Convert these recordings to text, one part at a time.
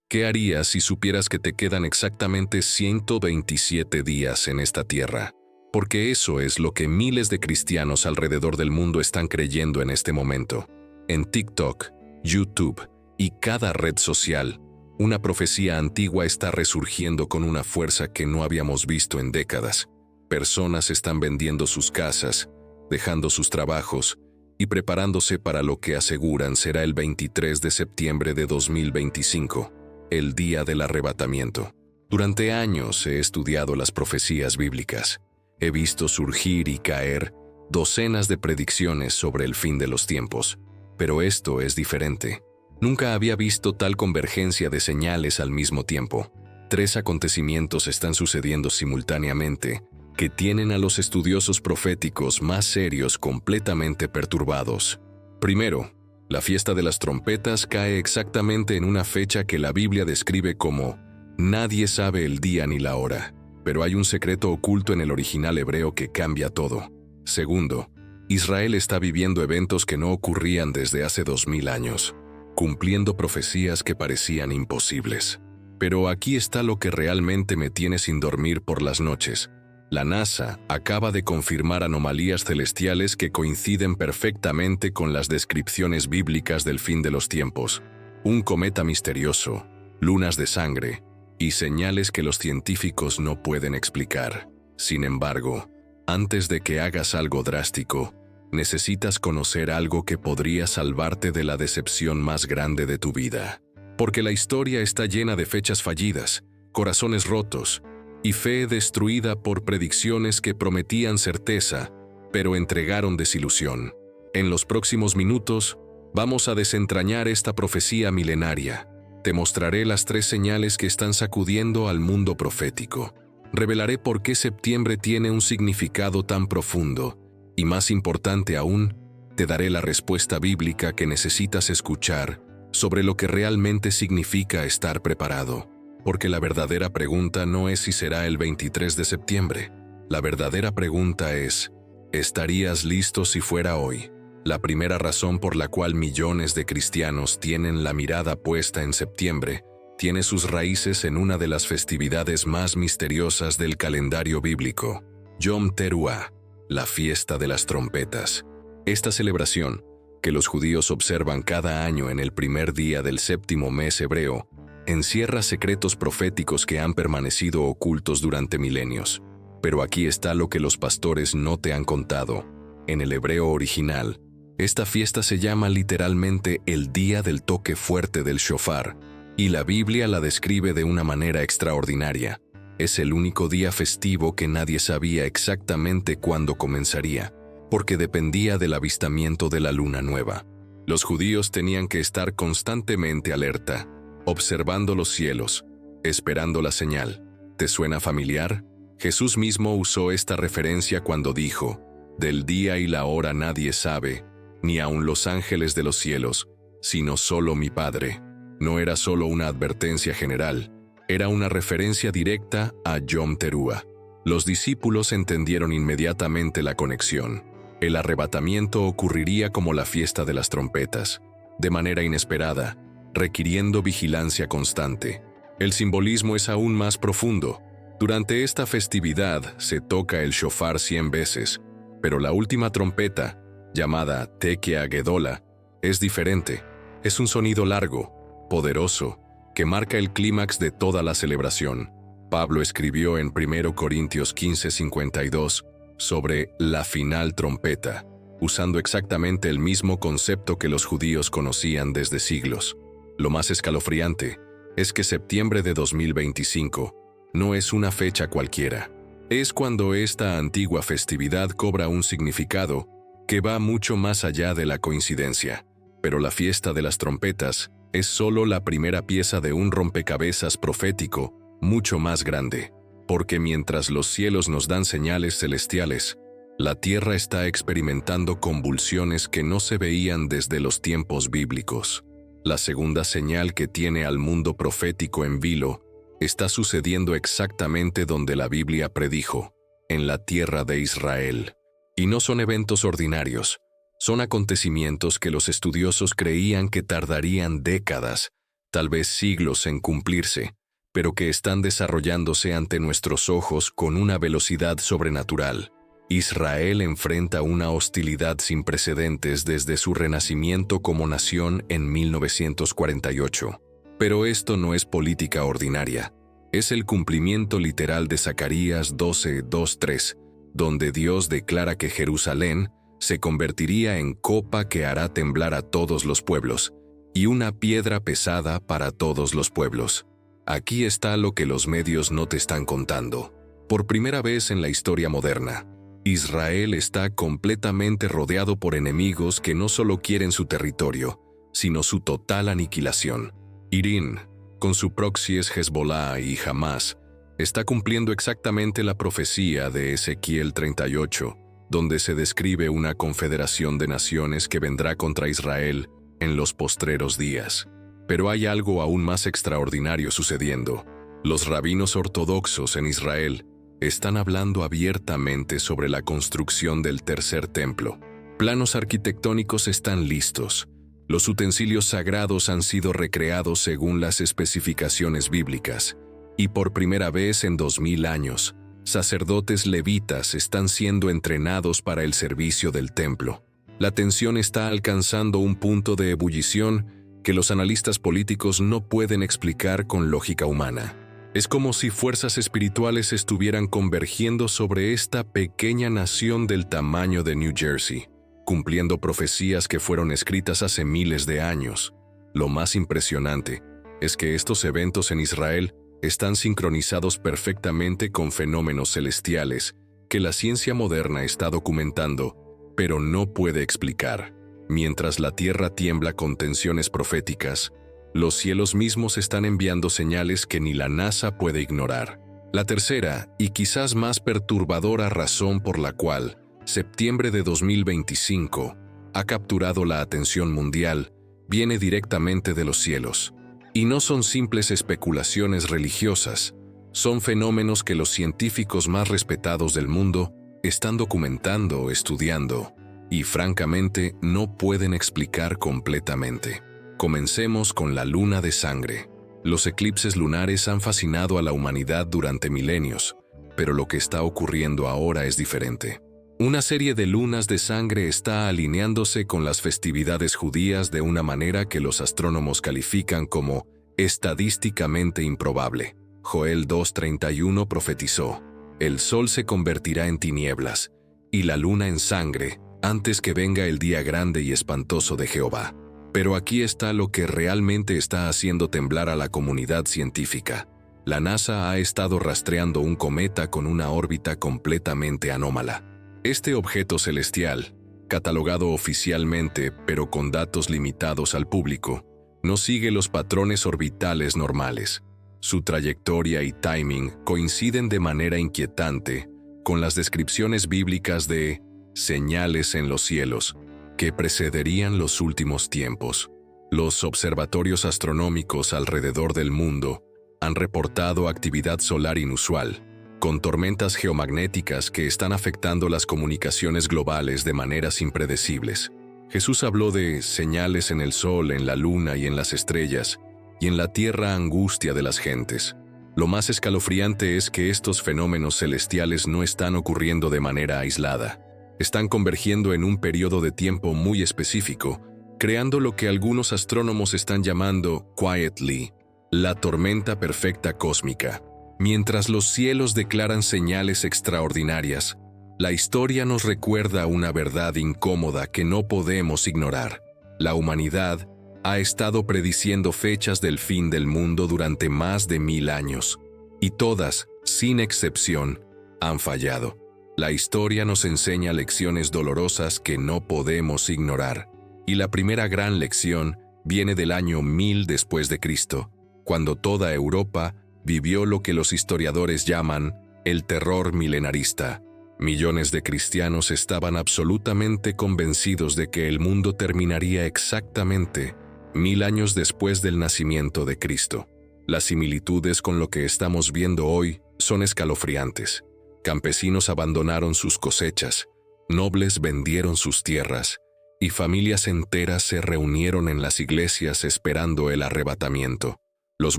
¿Qué harías si supieras que te quedan exactamente 127 días en esta tierra? Porque eso es lo que miles de cristianos alrededor del mundo están creyendo en este momento. En TikTok, YouTube y cada red social, una profecía antigua está resurgiendo con una fuerza que no habíamos visto en décadas. Personas están vendiendo sus casas, dejando sus trabajos y preparándose para lo que aseguran será el 23 de septiembre de 2025, el día del arrebatamiento. Durante años he estudiado las profecías bíblicas. He visto surgir y caer docenas de predicciones sobre el fin de los tiempos, pero esto es diferente. Nunca había visto tal convergencia de señales al mismo tiempo. 3 acontecimientos están sucediendo simultáneamente que tienen a los estudiosos proféticos más serios completamente perturbados. Primero, la fiesta de las trompetas cae exactamente en una fecha que la Biblia describe como «nadie sabe el día ni la hora», pero hay un secreto oculto en el original hebreo que cambia todo. Segundo, Israel está viviendo eventos que no ocurrían desde hace 2000 años, cumpliendo profecías que parecían imposibles. Pero aquí está lo que realmente me tiene sin dormir por las noches. La NASA acaba de confirmar anomalías celestiales que coinciden perfectamente con las descripciones bíblicas del fin de los tiempos. Un cometa misterioso, lunas de sangre y señales que los científicos no pueden explicar. Sin embargo, antes de que hagas algo drástico, necesitas conocer algo que podría salvarte de la decepción más grande de tu vida. Porque la historia está llena de fechas fallidas, corazones rotos y fe destruida por predicciones que prometían certeza, pero entregaron desilusión. En los próximos minutos, vamos a desentrañar esta profecía milenaria. Te mostraré las 3 señales que están sacudiendo al mundo profético. Revelaré por qué septiembre tiene un significado tan profundo. Y más importante aún, te daré la respuesta bíblica que necesitas escuchar sobre lo que realmente significa estar preparado. Porque la verdadera pregunta no es si será el 23 de septiembre. La verdadera pregunta es, ¿estarías listo si fuera hoy? La primera razón por la cual millones de cristianos tienen la mirada puesta en septiembre tiene sus raíces en una de las festividades más misteriosas del calendario bíblico, Yom Teruah, la fiesta de las trompetas. Esta celebración, que los judíos observan cada año en el primer día del 7º mes hebreo, encierra secretos proféticos que han permanecido ocultos durante milenios. Pero aquí está lo que los pastores no te han contado. En el hebreo original, esta fiesta se llama literalmente el día del toque fuerte del shofar, y la Biblia la describe de una manera extraordinaria. Es el único día festivo que nadie sabía exactamente cuándo comenzaría, porque dependía del avistamiento de la luna nueva. Los judíos tenían que estar constantemente alerta, observando los cielos, esperando la señal. ¿Te suena familiar? Jesús mismo usó esta referencia cuando dijo, «Del día y la hora nadie sabe, ni aun los ángeles de los cielos, sino solo mi Padre». No era solo una advertencia general, era una referencia directa a Yom Teruah. Los discípulos entendieron inmediatamente la conexión. El arrebatamiento ocurriría como la fiesta de las trompetas, de manera inesperada, requiriendo vigilancia constante. El simbolismo es aún más profundo. Durante esta festividad se toca el shofar 100 veces, pero la última trompeta, llamada Tekiah Gedolah, es diferente. Es un sonido largo, poderoso, que marca el clímax de toda la celebración. Pablo escribió en 1 Corintios 15:52 sobre la final trompeta, usando exactamente el mismo concepto que los judíos conocían desde siglos. Lo más escalofriante es que septiembre de 2025 no es una fecha cualquiera. Es cuando esta antigua festividad cobra un significado que va mucho más allá de la coincidencia. Pero la fiesta de las trompetas es solo la primera pieza de un rompecabezas profético mucho más grande, porque mientras los cielos nos dan señales celestiales, la tierra está experimentando convulsiones que no se veían desde los tiempos bíblicos. La segunda señal que tiene al mundo profético en vilo está sucediendo exactamente donde la Biblia predijo, en la tierra de Israel. Y no son eventos ordinarios. Son acontecimientos que los estudiosos creían que tardarían décadas, tal vez siglos en cumplirse, pero que están desarrollándose ante nuestros ojos con una velocidad sobrenatural. Israel enfrenta una hostilidad sin precedentes desde su renacimiento como nación en 1948. Pero esto no es política ordinaria. Es el cumplimiento literal de Zacarías 12:2-3, donde Dios declara que Jerusalén se convertiría en copa que hará temblar a todos los pueblos, y una piedra pesada para todos los pueblos. Aquí está lo que los medios no te están contando. Por primera vez en la historia moderna, Israel está completamente rodeado por enemigos que no solo quieren su territorio, sino su total aniquilación. Irán, con su proxies Hezbollah y Hamas, está cumpliendo exactamente la profecía de Ezequiel 38, donde se describe una confederación de naciones que vendrá contra Israel en los postreros días. Pero hay algo aún más extraordinario sucediendo. Los rabinos ortodoxos en Israel están hablando abiertamente sobre la construcción del tercer templo. Planos arquitectónicos están listos. Los utensilios sagrados han sido recreados según las especificaciones bíblicas. Y por primera vez en 2000 años, sacerdotes levitas están siendo entrenados para el servicio del templo. La tensión está alcanzando un punto de ebullición que los analistas políticos no pueden explicar con lógica humana. Es como si fuerzas espirituales estuvieran convergiendo sobre esta pequeña nación del tamaño de New Jersey, cumpliendo profecías que fueron escritas hace miles de años. Lo más impresionante es que estos eventos en Israel están sincronizados perfectamente con fenómenos celestiales que la ciencia moderna está documentando, pero no puede explicar. Mientras la tierra tiembla con tensiones proféticas, los cielos mismos están enviando señales que ni la NASA puede ignorar. La tercera, y quizás más perturbadora razón por la cual septiembre de 2025 ha capturado la atención mundial, viene directamente de los cielos. Y no son simples especulaciones religiosas, son fenómenos que los científicos más respetados del mundo están documentando, estudiando, y francamente no pueden explicar completamente. Comencemos con la luna de sangre. Los eclipses lunares han fascinado a la humanidad durante milenios, pero lo que está ocurriendo ahora es diferente. Una serie de lunas de sangre está alineándose con las festividades judías de una manera que los astrónomos califican como estadísticamente improbable. Joel 2:31 profetizó: el sol se convertirá en tinieblas, y la luna en sangre, antes que venga el día grande y espantoso de Jehová. Pero aquí está lo que realmente está haciendo temblar a la comunidad científica. La NASA ha estado rastreando un cometa con una órbita completamente anómala. Este objeto celestial, catalogado oficialmente pero con datos limitados al público, no sigue los patrones orbitales normales. Su trayectoria y timing coinciden de manera inquietante con las descripciones bíblicas de señales en los cielos que precederían los últimos tiempos. Los observatorios astronómicos alrededor del mundo han reportado actividad solar inusual, con tormentas geomagnéticas que están afectando las comunicaciones globales de maneras impredecibles. Jesús habló de señales en el sol, en la luna y en las estrellas, y en la tierra angustia de las gentes. Lo más escalofriante es que estos fenómenos celestiales no están ocurriendo de manera aislada. Están convergiendo en un periodo de tiempo muy específico, creando lo que algunos astrónomos están llamando quietly, la tormenta perfecta cósmica. Mientras los cielos declaran señales extraordinarias, la historia nos recuerda una verdad incómoda que no podemos ignorar. La humanidad ha estado prediciendo fechas del fin del mundo durante más de 1000 años, y todas, sin excepción, han fallado. La historia nos enseña lecciones dolorosas que no podemos ignorar, y la primera gran lección viene del año 1000 después de Cristo, cuando toda Europa vivió lo que los historiadores llaman el terror milenarista. Millones de cristianos estaban absolutamente convencidos de que el mundo terminaría exactamente 1000 años después del nacimiento de Cristo. Las similitudes con lo que estamos viendo hoy son escalofriantes. Campesinos abandonaron sus cosechas, nobles vendieron sus tierras, y familias enteras se reunieron en las iglesias esperando el arrebatamiento. Los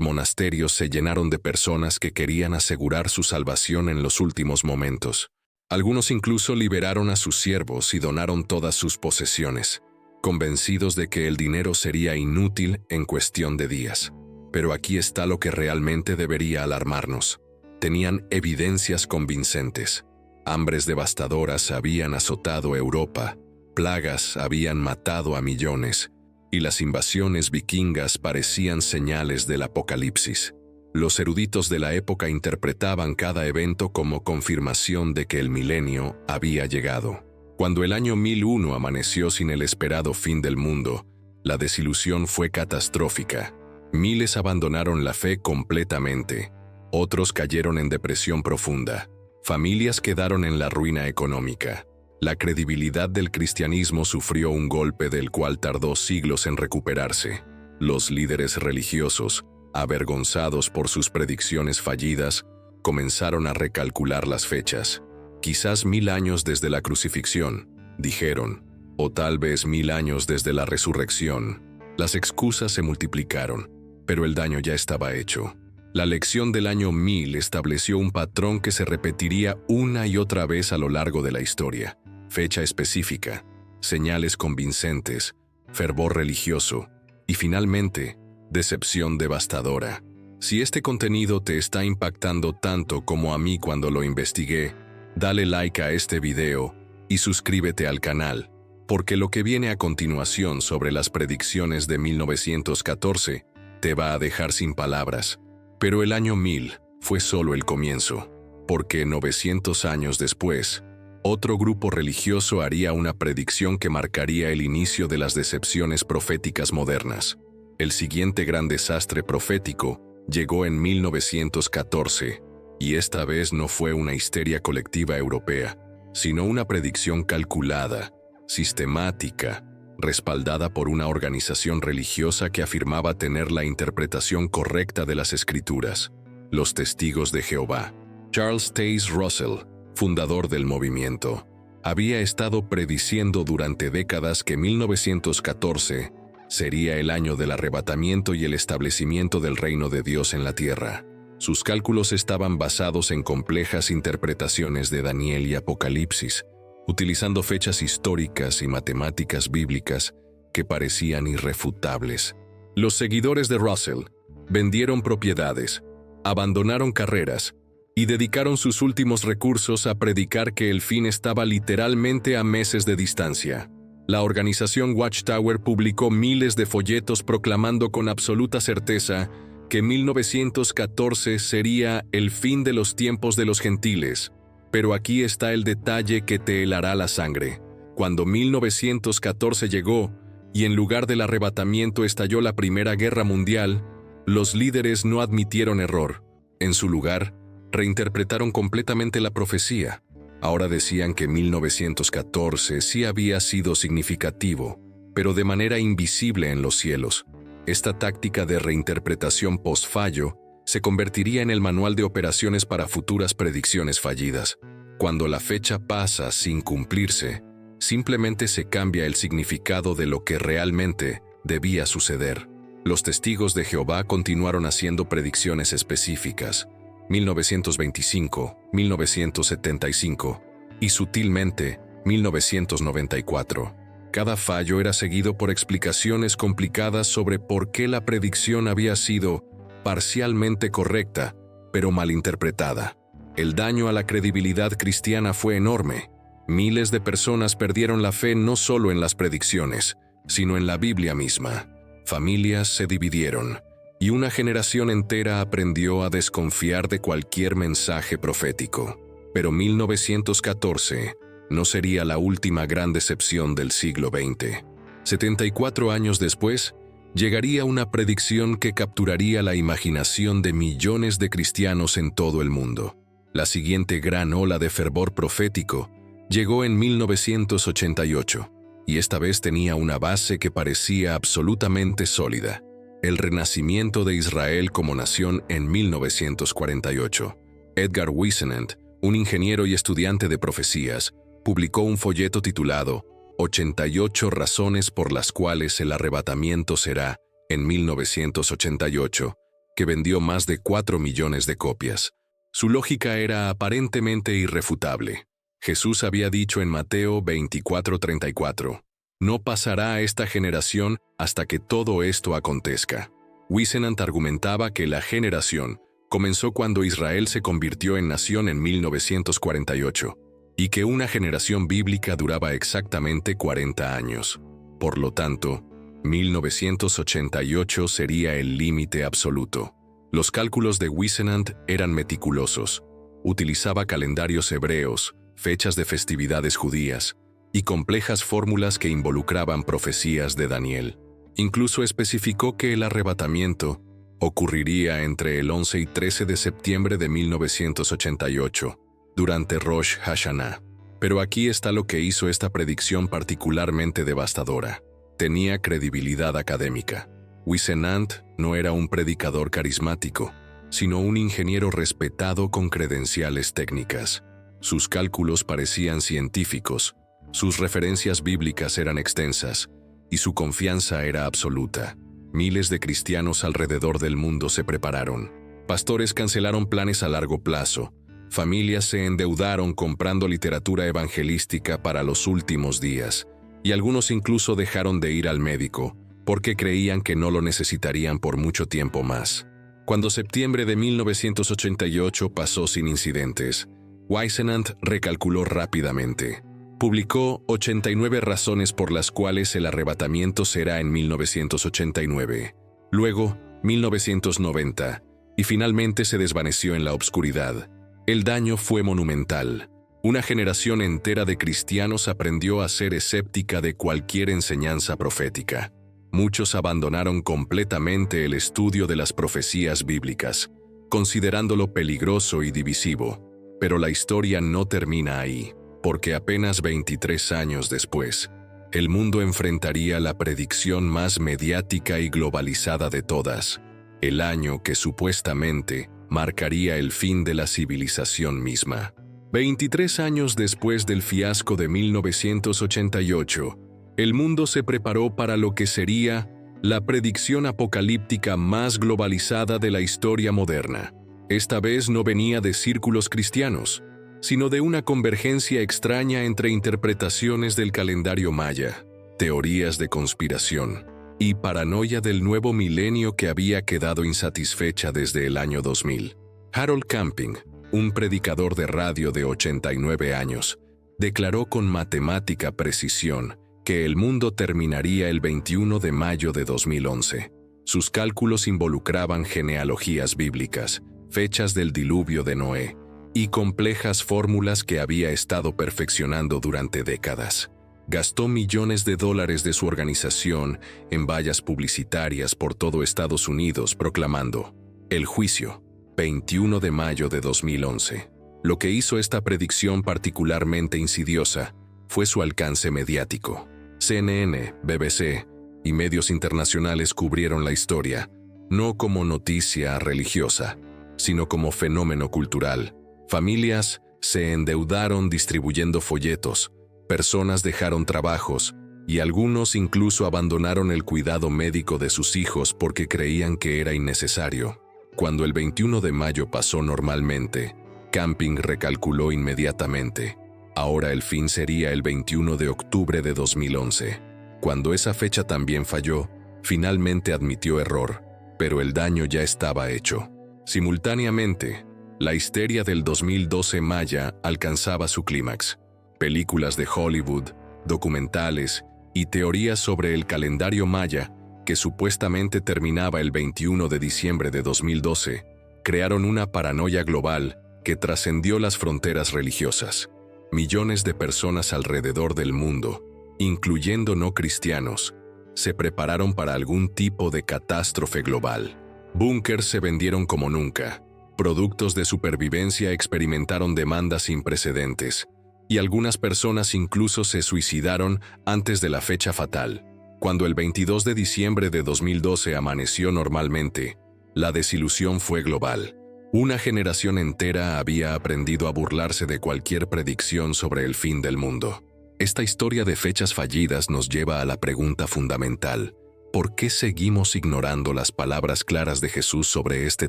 monasterios se llenaron de personas que querían asegurar su salvación en los últimos momentos. Algunos incluso liberaron a sus siervos y donaron todas sus posesiones, convencidos de que el dinero sería inútil en cuestión de días. Pero aquí está lo que realmente debería alarmarnos. Tenían evidencias convincentes. Hambres devastadoras habían azotado Europa, plagas habían matado a millones, y las invasiones vikingas parecían señales del apocalipsis. Los eruditos de la época interpretaban cada evento como confirmación de que el milenio había llegado. Cuando el año 1001 amaneció sin el esperado fin del mundo, la desilusión fue catastrófica. Miles abandonaron la fe completamente. Otros cayeron en depresión profunda. Familias quedaron en la ruina económica. La credibilidad del cristianismo sufrió un golpe del cual tardó siglos en recuperarse. Los líderes religiosos, avergonzados por sus predicciones fallidas, comenzaron a recalcular las fechas. Quizás 1000 años desde la crucifixión, dijeron, o tal vez 1000 años desde la resurrección. Las excusas se multiplicaron, pero el daño ya estaba hecho. La lección del año 1000 estableció un patrón que se repetiría una y otra vez a lo largo de la historia. Fecha específica, señales convincentes, fervor religioso y finalmente, decepción devastadora. Si este contenido te está impactando tanto como a mí cuando lo investigué, dale like a este video y suscríbete al canal, porque lo que viene a continuación sobre las predicciones de 1914 te va a dejar sin palabras. Pero el año 1000 fue solo el comienzo, porque 900 años después, otro grupo religioso haría una predicción que marcaría el inicio de las decepciones proféticas modernas. El siguiente gran desastre profético llegó en 1914, y esta vez no fue una histeria colectiva europea, sino una predicción calculada, sistemática, respaldada por una organización religiosa que afirmaba tener la interpretación correcta de las Escrituras, los Testigos de Jehová. Charles Taze Russell, fundador del movimiento, había estado prediciendo durante décadas que 1914 sería el año del arrebatamiento y el establecimiento del reino de Dios en la tierra. Sus cálculos estaban basados en complejas interpretaciones de Daniel y Apocalipsis, utilizando fechas históricas y matemáticas bíblicas que parecían irrefutables. Los seguidores de Russell vendieron propiedades, abandonaron carreras y dedicaron sus últimos recursos a predicar que el fin estaba literalmente a meses de distancia. La organización Watchtower publicó miles de folletos proclamando con absoluta certeza que 1914 sería el fin de los tiempos de los gentiles. Pero aquí está el detalle que te helará la sangre. Cuando 1914 llegó, y en lugar del arrebatamiento estalló la Primera Guerra Mundial, los líderes no admitieron error. En su lugar, reinterpretaron completamente la profecía. Ahora decían que 1914 sí había sido significativo, pero de manera invisible en los cielos. Esta táctica de reinterpretación post-fallo se convertiría en el manual de operaciones para futuras predicciones fallidas. Cuando la fecha pasa sin cumplirse, simplemente se cambia el significado de lo que realmente debía suceder. Los testigos de Jehová continuaron haciendo predicciones específicas, 1925, 1975 y sutilmente 1994. Cada fallo era seguido por explicaciones complicadas sobre por qué la predicción había sido parcialmente correcta, pero malinterpretada. El daño a la credibilidad cristiana fue enorme. Miles de personas perdieron la fe no solo en las predicciones, sino en la Biblia misma. Familias se dividieron, y una generación entera aprendió a desconfiar de cualquier mensaje profético. Pero 1914 no sería la última gran decepción del siglo XX. 74 años después, llegaría una predicción que capturaría la imaginación de millones de cristianos en todo el mundo. La siguiente gran ola de fervor profético llegó en 1988, y esta vez tenía una base que parecía absolutamente sólida: el renacimiento de Israel como nación en 1948. Edgar Whisenant, un ingeniero y estudiante de profecías, publicó un folleto titulado 88 razones por las cuales el arrebatamiento será, en 1988, que vendió más de 4 millones de copias. Su lógica era aparentemente irrefutable. Jesús había dicho en Mateo 24:34, «No pasará a esta generación hasta que todo esto acontezca». Wissenant argumentaba que la generación comenzó cuando Israel se convirtió en nación en 1948, y que una generación bíblica duraba exactamente 40 años. Por lo tanto, 1988 sería el límite absoluto. Los cálculos de Wissenant eran meticulosos. Utilizaba calendarios hebreos, fechas de festividades judías y complejas fórmulas que involucraban profecías de Daniel. Incluso especificó que el arrebatamiento ocurriría entre el 11 y 13 de septiembre de 1988, durante Rosh Hashanah. Pero aquí está lo que hizo esta predicción particularmente devastadora. Tenía credibilidad académica. Wissenant no era un predicador carismático, sino un ingeniero respetado con credenciales técnicas. Sus cálculos parecían científicos, sus referencias bíblicas eran extensas, y su confianza era absoluta. Miles de cristianos alrededor del mundo se prepararon. Pastores cancelaron planes a largo plazo. Familias se endeudaron comprando literatura evangelística para los últimos días, y algunos incluso dejaron de ir al médico, porque creían que no lo necesitarían por mucho tiempo más. Cuando septiembre de 1988 pasó sin incidentes, Wissenant recalculó rápidamente. Publicó 89 razones por las cuales el arrebatamiento será en 1989, luego 1990, y finalmente se desvaneció en la obscuridad. El daño fue monumental. Una generación entera de cristianos aprendió a ser escéptica de cualquier enseñanza profética. Muchos abandonaron completamente el estudio de las profecías bíblicas, considerándolo peligroso y divisivo. Pero la historia no termina ahí, porque apenas 23 años después, el mundo enfrentaría la predicción más mediática y globalizada de todas, el año que supuestamente marcaría el fin de la civilización misma. 23 años después del fiasco de 1988, el mundo se preparó para lo que sería la predicción apocalíptica más globalizada de la historia moderna. Esta vez no venía de círculos cristianos, sino de una convergencia extraña entre interpretaciones del calendario maya, teorías de conspiración y paranoia del nuevo milenio que había quedado insatisfecha desde el año 2000. Harold Camping, un predicador de radio de 89 años, declaró con matemática precisión que el mundo terminaría el 21 de mayo de 2011. Sus cálculos involucraban genealogías bíblicas, fechas del diluvio de Noé y complejas fórmulas que había estado perfeccionando durante décadas. Gastó millones de dólares de su organización en vallas publicitarias por todo Estados Unidos proclamando «El juicio, 21 de mayo de 2011». Lo que hizo esta predicción particularmente insidiosa fue su alcance mediático. CNN, BBC y medios internacionales cubrieron la historia, no como noticia religiosa, sino como fenómeno cultural. Familias se endeudaron distribuyendo folletos, personas dejaron trabajos y algunos incluso abandonaron el cuidado médico de sus hijos porque creían que era innecesario. Cuando el 21 de mayo pasó normalmente, Camping recalculó inmediatamente. Ahora el fin sería el 21 de octubre de 2011. Cuando esa fecha también falló, finalmente admitió error, pero el daño ya estaba hecho. Simultáneamente, la histeria del 2012 maya alcanzaba su clímax. Películas de Hollywood, documentales y teorías sobre el calendario maya, que supuestamente terminaba el 21 de diciembre de 2012, crearon una paranoia global que trascendió las fronteras religiosas. Millones de personas alrededor del mundo, incluyendo no cristianos, se prepararon para algún tipo de catástrofe global. Búnkers se vendieron como nunca, productos de supervivencia experimentaron demandas sin precedentes, y algunas personas incluso se suicidaron antes de la fecha fatal. Cuando el 22 de diciembre de 2012 amaneció normalmente, la desilusión fue global. Una generación entera había aprendido a burlarse de cualquier predicción sobre el fin del mundo. Esta historia de fechas fallidas nos lleva a la pregunta fundamental: ¿por qué seguimos ignorando las palabras claras de Jesús sobre este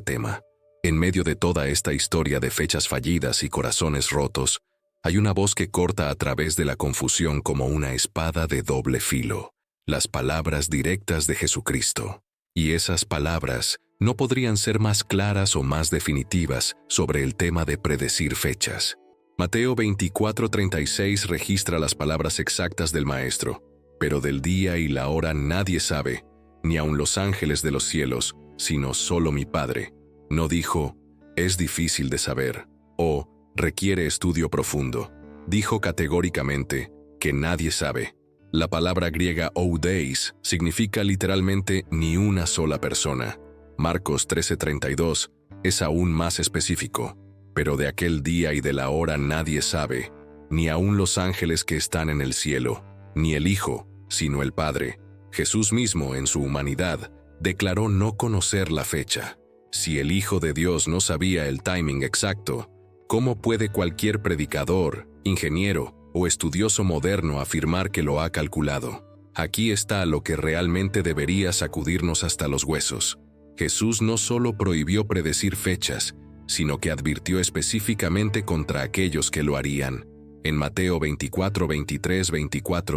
tema? En medio de toda esta historia de fechas fallidas y corazones rotos, hay una voz que corta a través de la confusión como una espada de doble filo: las palabras directas de Jesucristo. Y esas palabras no podrían ser más claras o más definitivas sobre el tema de predecir fechas. Mateo 24:36 registra las palabras exactas del Maestro: pero del día y la hora nadie sabe, ni aun los ángeles de los cielos, sino solo mi Padre. No dijo, es difícil de saber, o requiere estudio profundo. Dijo categóricamente que nadie sabe. La palabra griega oudeis significa literalmente ni una sola persona. Marcos 13:32 es aún más específico: pero de aquel día y de la hora nadie sabe, ni aun los ángeles que están en el cielo, ni el Hijo, sino el Padre. Jesús mismo, en su humanidad, declaró no conocer la fecha. Si el Hijo de Dios no sabía el timing exacto, ¿cómo puede cualquier predicador, ingeniero o estudioso moderno afirmar que lo ha calculado? Aquí está lo que realmente debería sacudirnos hasta los huesos. Jesús no solo prohibió predecir fechas, sino que advirtió específicamente contra aquellos que lo harían. En Mateo 24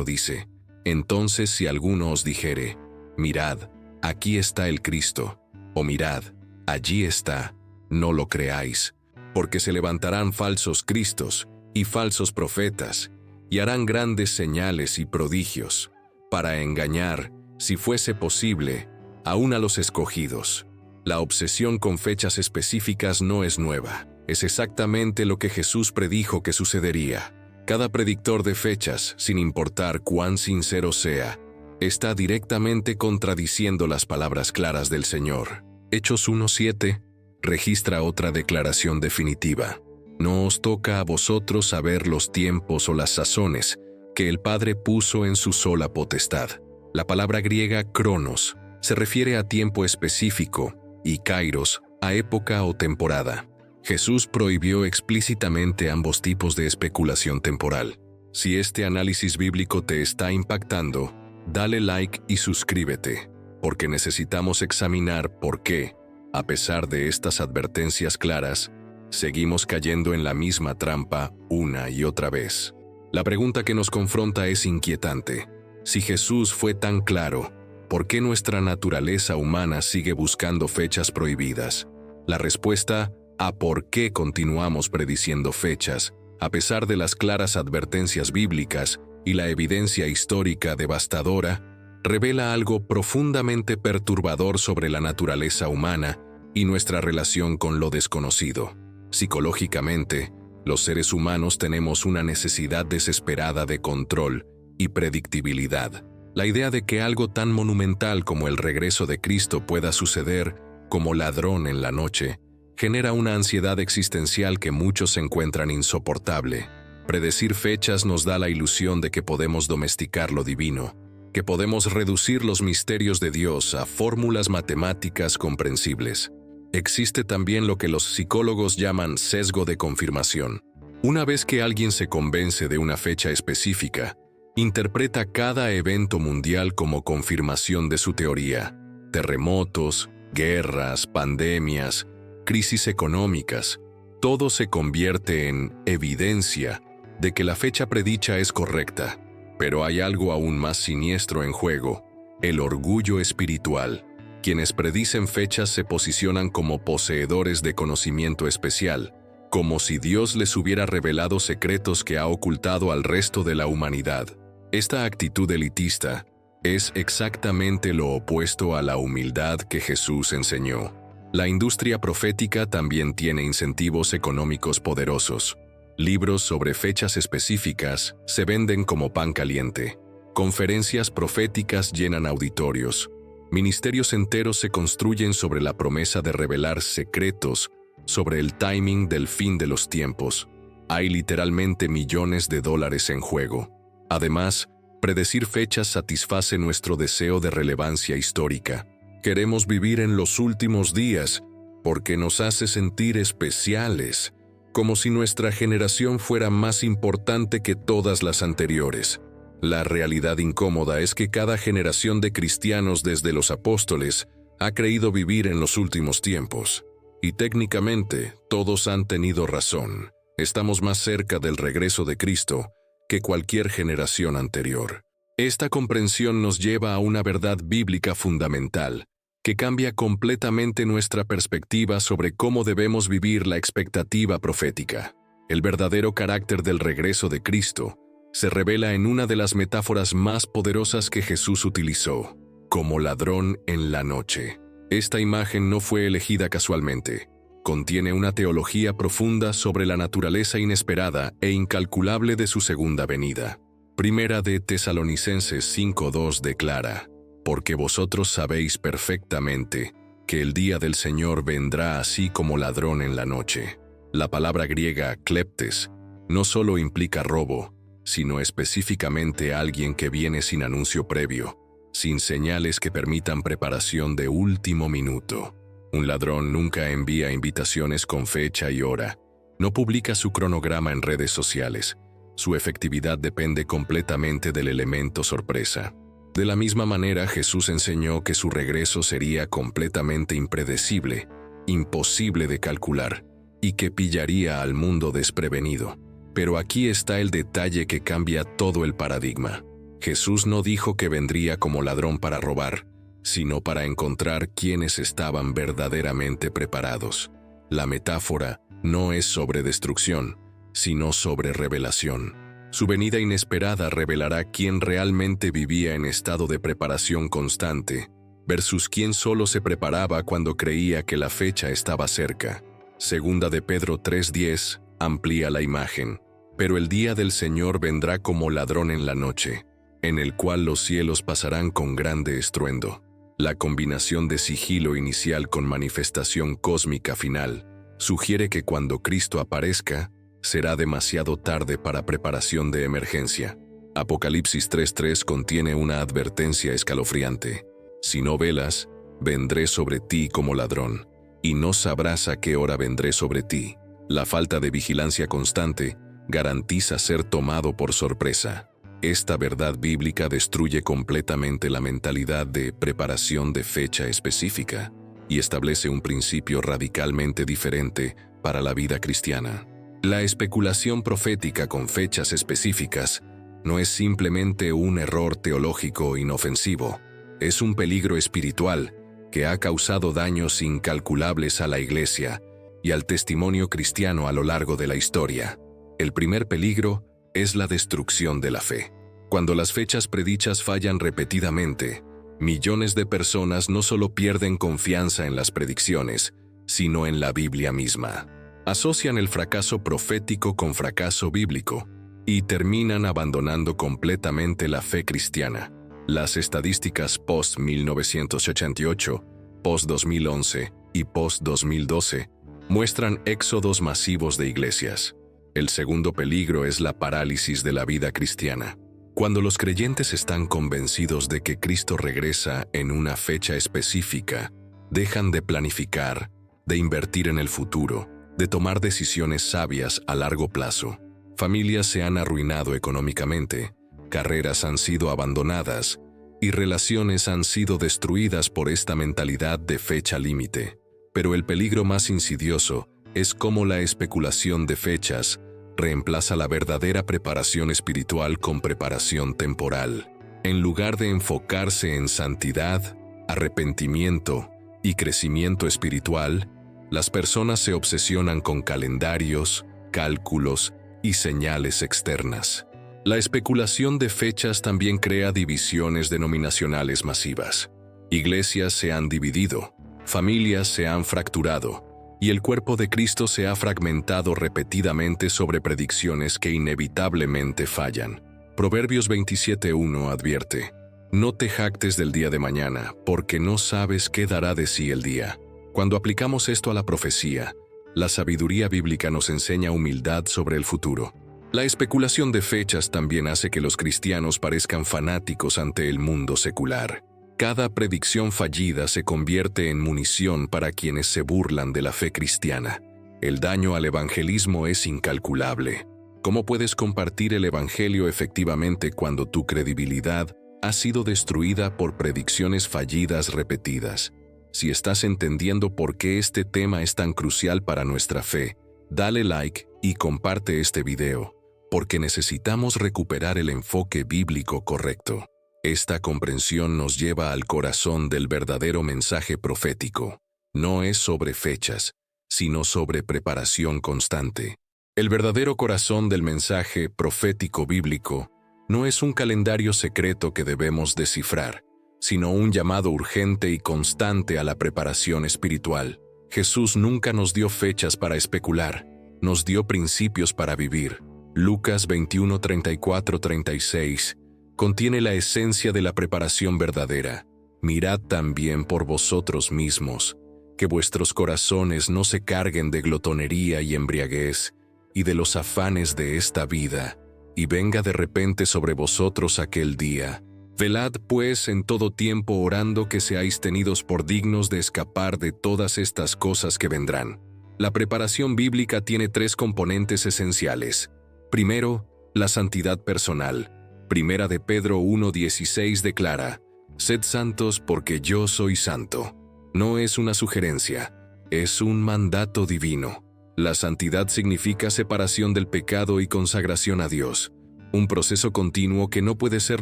dice: entonces si alguno os dijere, mirad, aquí está el Cristo, o mirad, allí está, no lo creáis, porque se levantarán falsos cristos y falsos profetas, y harán grandes señales y prodigios, para engañar, si fuese posible, aún a los escogidos. La obsesión con fechas específicas no es nueva, es exactamente lo que Jesús predijo que sucedería. Cada predictor de fechas, sin importar cuán sincero sea, está directamente contradiciendo las palabras claras del Señor. Hechos 1:7 registra otra declaración definitiva: no os toca a vosotros saber los tiempos o las sazones que el Padre puso en su sola potestad. La palabra griega cronos se refiere a tiempo específico y kairos a época o temporada. Jesús prohibió explícitamente ambos tipos de especulación temporal. Si este análisis bíblico te está impactando, dale like y suscríbete, porque necesitamos examinar por qué, a pesar de estas advertencias claras, seguimos cayendo en la misma trampa una y otra vez. La pregunta que nos confronta es inquietante. Si Jesús fue tan claro, ¿por qué nuestra naturaleza humana sigue buscando fechas prohibidas? La respuesta a por qué continuamos prediciendo fechas, a pesar de las claras advertencias bíblicas y la evidencia histórica devastadora, revela algo profundamente perturbador sobre la naturaleza humana y nuestra relación con lo desconocido. Psicológicamente, los seres humanos tenemos una necesidad desesperada de control y predictibilidad. La idea de que algo tan monumental como el regreso de Cristo pueda suceder como ladrón en la noche genera una ansiedad existencial que muchos encuentran insoportable. Predecir fechas nos da la ilusión de que podemos domesticar lo divino, que podemos reducir los misterios de Dios a fórmulas matemáticas comprensibles. Existe también lo que los psicólogos llaman sesgo de confirmación. Una vez que alguien se convence de una fecha específica, interpreta cada evento mundial como confirmación de su teoría. Terremotos, guerras, pandemias, crisis económicas, todo se convierte en evidencia de que la fecha predicha es correcta. Pero hay algo aún más siniestro en juego: el orgullo espiritual. Quienes predicen fechas se posicionan como poseedores de conocimiento especial, como si Dios les hubiera revelado secretos que ha ocultado al resto de la humanidad. Esta actitud elitista es exactamente lo opuesto a la humildad que Jesús enseñó. La industria profética también tiene incentivos económicos poderosos. Libros sobre fechas específicas se venden como pan caliente. Conferencias proféticas llenan auditorios. Ministerios enteros se construyen sobre la promesa de revelar secretos sobre el timing del fin de los tiempos. Hay literalmente millones de dólares en juego. Además, predecir fechas satisface nuestro deseo de relevancia histórica. Queremos vivir en los últimos días porque nos hace sentir especiales como si nuestra generación fuera más importante que todas las anteriores. La realidad incómoda es que cada generación de cristianos desde los apóstoles ha creído vivir en los últimos tiempos. Y técnicamente, todos han tenido razón. Estamos más cerca del regreso de Cristo que cualquier generación anterior. Esta comprensión nos lleva a una verdad bíblica fundamental, que cambia completamente nuestra perspectiva sobre cómo debemos vivir la expectativa profética. El verdadero carácter del regreso de Cristo se revela en una de las metáforas más poderosas que Jesús utilizó, como ladrón en la noche. Esta imagen no fue elegida casualmente. Contiene una teología profunda sobre la naturaleza inesperada e incalculable de su segunda venida. Primera de Tesalonicenses 5:2 declara: porque vosotros sabéis perfectamente que el día del Señor vendrá así como ladrón en la noche. La palabra griega kleptes no solo implica robo, sino específicamente alguien que viene sin anuncio previo, sin señales que permitan preparación de último minuto. Un ladrón nunca envía invitaciones con fecha y hora, no publica su cronograma en redes sociales. Su efectividad depende completamente del elemento sorpresa. De la misma manera, Jesús enseñó que su regreso sería completamente impredecible, imposible de calcular, y que pillaría al mundo desprevenido. Pero aquí está el detalle que cambia todo el paradigma. Jesús no dijo que vendría como ladrón para robar, sino para encontrar quienes estaban verdaderamente preparados. La metáfora no es sobre destrucción, sino sobre revelación. Su venida inesperada revelará quién realmente vivía en estado de preparación constante, versus quién solo se preparaba cuando creía que la fecha estaba cerca. Segunda de Pedro 3:10 amplía la imagen. Pero el día del Señor vendrá como ladrón en la noche, en el cual los cielos pasarán con grande estruendo. La combinación de sigilo inicial con manifestación cósmica final sugiere que cuando Cristo aparezca, será demasiado tarde para preparación de emergencia. Apocalipsis 3:3 contiene una advertencia escalofriante. Si no velas, vendré sobre ti como ladrón, y no sabrás a qué hora vendré sobre ti. La falta de vigilancia constante garantiza ser tomado por sorpresa. Esta verdad bíblica destruye completamente la mentalidad de preparación de fecha específica y establece un principio radicalmente diferente para la vida cristiana. La especulación profética con fechas específicas no es simplemente un error teológico inofensivo, es un peligro espiritual que ha causado daños incalculables a la Iglesia y al testimonio cristiano a lo largo de la historia. El primer peligro es la destrucción de la fe. Cuando las fechas predichas fallan repetidamente, millones de personas no solo pierden confianza en las predicciones, sino en la Biblia misma. Asocian el fracaso profético con fracaso bíblico y terminan abandonando completamente la fe cristiana. Las estadísticas post-1988, post-2011 y post-2012 muestran éxodos masivos de iglesias. El segundo peligro es la parálisis de la vida cristiana. Cuando los creyentes están convencidos de que Cristo regresa en una fecha específica, dejan de planificar, de invertir en el futuro, de tomar decisiones sabias a largo plazo. Familias se han arruinado económicamente, carreras han sido abandonadas y relaciones han sido destruidas por esta mentalidad de fecha límite. Pero el peligro más insidioso es cómo la especulación de fechas reemplaza la verdadera preparación espiritual con preparación temporal. En lugar de enfocarse en santidad, arrepentimiento y crecimiento espiritual, las personas se obsesionan con calendarios, cálculos y señales externas. La especulación de fechas también crea divisiones denominacionales masivas. Iglesias se han dividido, familias se han fracturado, y el cuerpo de Cristo se ha fragmentado repetidamente sobre predicciones que inevitablemente fallan. Proverbios 27:1 advierte: no te jactes del día de mañana, porque no sabes qué dará de sí el día. Cuando aplicamos esto a la profecía, la sabiduría bíblica nos enseña humildad sobre el futuro. La especulación de fechas también hace que los cristianos parezcan fanáticos ante el mundo secular. Cada predicción fallida se convierte en munición para quienes se burlan de la fe cristiana. El daño al evangelismo es incalculable. ¿Cómo puedes compartir el evangelio efectivamente cuando tu credibilidad ha sido destruida por predicciones fallidas repetidas? Si estás entendiendo por qué este tema es tan crucial para nuestra fe, dale like y comparte este video, porque necesitamos recuperar el enfoque bíblico correcto. Esta comprensión nos lleva al corazón del verdadero mensaje profético. No es sobre fechas, sino sobre preparación constante. El verdadero corazón del mensaje profético bíblico no es un calendario secreto que debemos descifrar, sino un llamado urgente y constante a la preparación espiritual. Jesús nunca nos dio fechas para especular, nos dio principios para vivir. Lucas 21, 34, 36 contiene la esencia de la preparación verdadera. Mirad también por vosotros mismos, que vuestros corazones no se carguen de glotonería y embriaguez, y de los afanes de esta vida, y venga de repente sobre vosotros aquel día. Velad pues en todo tiempo orando que seáis tenidos por dignos de escapar de todas estas cosas que vendrán. La preparación bíblica tiene tres componentes esenciales. Primero, la santidad personal. Primera de Pedro 1:16 declara: «Sed santos porque yo soy santo». No es una sugerencia, es un mandato divino. La santidad significa separación del pecado y consagración a Dios, un proceso continuo que no puede ser